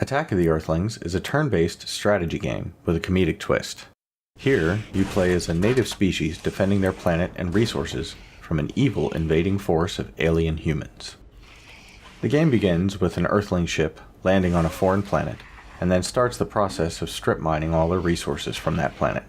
Attack of the Earthlings is a turn-based strategy game with a comedic twist. Here, you play as a native species defending their planet and resources from an evil invading force of alien humans. The game begins with an Earthling ship landing on a foreign planet, and then starts the process of strip mining all the resources from that planet.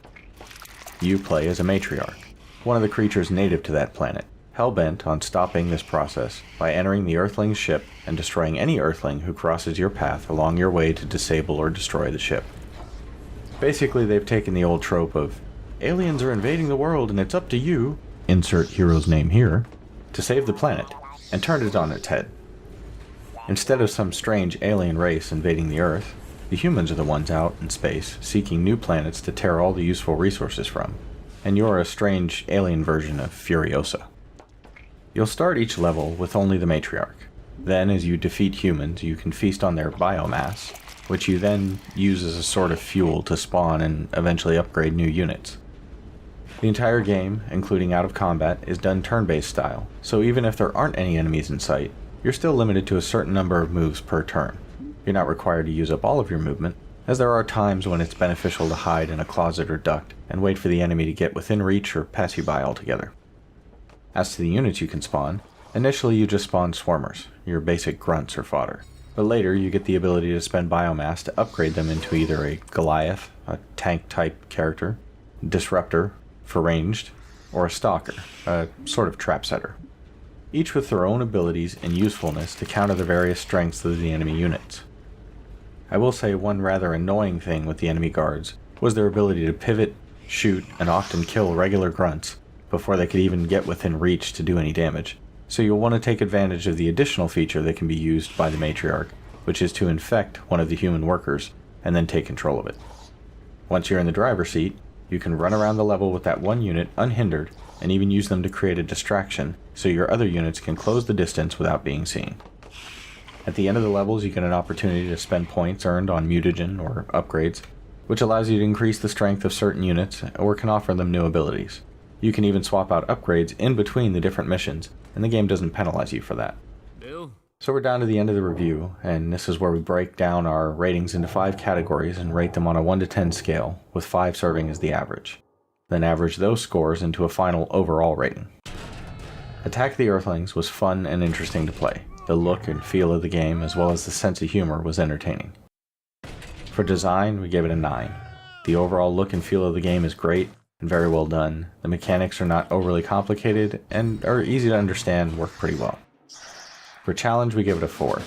You play as a matriarch, one of the creatures native to that planet, hell-bent on stopping this process by entering the Earthling's ship and destroying any Earthling who crosses your path along your way to disable or destroy the ship. Basically, they've taken the old trope of, aliens are invading the world and it's up to you, insert hero's name here, to save the planet, and turned it on its head. Instead of some strange alien race invading the Earth, the humans are the ones out in space seeking new planets to tear all the useful resources from, and you're a strange alien version of Furiosa. You'll start each level with only the matriarch. Then, as you defeat humans, you can feast on their biomass, which you then use as a sort of fuel to spawn and eventually upgrade new units. The entire game, including out of combat, is done turn-based style, so even if there aren't any enemies in sight, you're still limited to a certain number of moves per turn. You're not required to use up all of your movement, as there are times when it's beneficial to hide in a closet or duct and wait for the enemy to get within reach or pass you by altogether. As to the units you can spawn, initially you just spawn swarmers, your basic grunts or fodder, but later you get the ability to spend biomass to upgrade them into either a Goliath, a tank-type character, disruptor for ranged, or a stalker, a sort of trap setter, each with their own abilities and usefulness to counter the various strengths of the enemy units. I will say one rather annoying thing with the enemy guards was their ability to pivot, shoot, and often kill regular grunts before they could even get within reach to do any damage, so you'll want to take advantage of the additional feature that can be used by the matriarch, which is to infect one of the human workers and then take control of it. Once you're in the driver's seat, you can run around the level with that one unit unhindered and even use them to create a distraction so your other units can close the distance without being seen. At the end of the levels, you get an opportunity to spend points earned on mutagen or upgrades, which allows you to increase the strength of certain units or can offer them new abilities. You can even swap out upgrades in between the different missions, and the game doesn't penalize you for that. Bill? So we're down to the end of the review, and this is where we break down our ratings into 5 categories and rate them on a 1 to 10 scale, with 5 serving as the average. Then average those scores into a final overall rating. Attack of the Earthlings was fun and interesting to play. The look and feel of the game, as well as the sense of humor, was entertaining. For design, we gave it a 9. The overall look and feel of the game is great and very well done. The mechanics are not overly complicated and are easy to understand and work pretty well. For challenge, we give it a 4.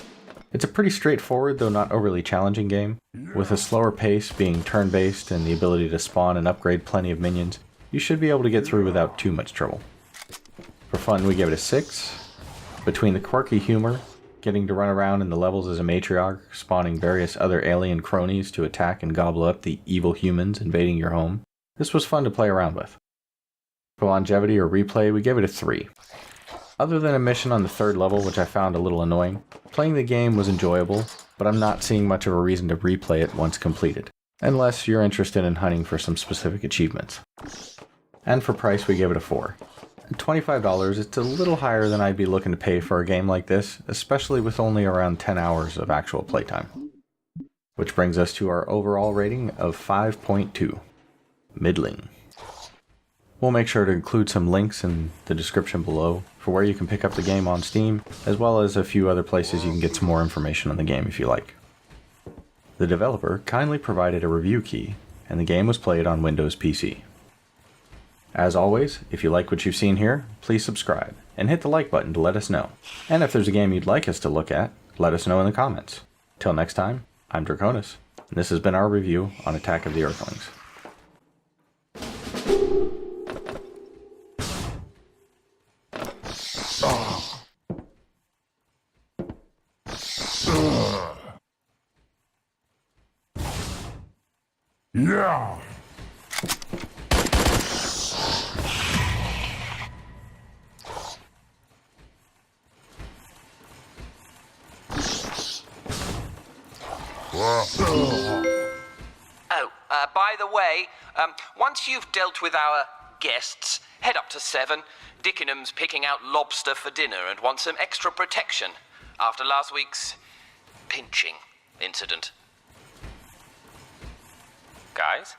It's a pretty straightforward, though not overly challenging game. With a slower pace, being turn-based, and the ability to spawn and upgrade plenty of minions, you should be able to get through without too much trouble. For fun, we give it a 6. Between the quirky humor, getting to run around in the levels as a matriarch, spawning various other alien cronies to attack and gobble up the evil humans invading your home, this was fun to play around with. For longevity or replay, we gave it a 3. Other than a mission on the 3rd level, which I found a little annoying, playing the game was enjoyable, but I'm not seeing much of a reason to replay it once completed, unless you're interested in hunting for some specific achievements. And for price, we gave it a 4. At $25, it's a little higher than I'd be looking to pay for a game like this, especially with only around 10 hours of actual playtime. Which brings us to our overall rating of 5.2. Middling. We'll make sure to include some links in the description below for where you can pick up the game on Steam, as well as a few other places you can get some more information on the game if you like. The developer kindly provided a review key, and the game was played on Windows PC. As always, if you like what you've seen here, please subscribe, and hit the like button to let us know. And if there's a game you'd like us to look at, let us know in the comments. Till next time, I'm Draconis, and this has been our review on Attack of the Earthlings. Yeah! By the way, once you've dealt with our guests, head up to 7. Dickenham's picking out lobster for dinner and wants some extra protection after last week's pinching incident. guys?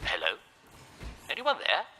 Hello? Anyone there?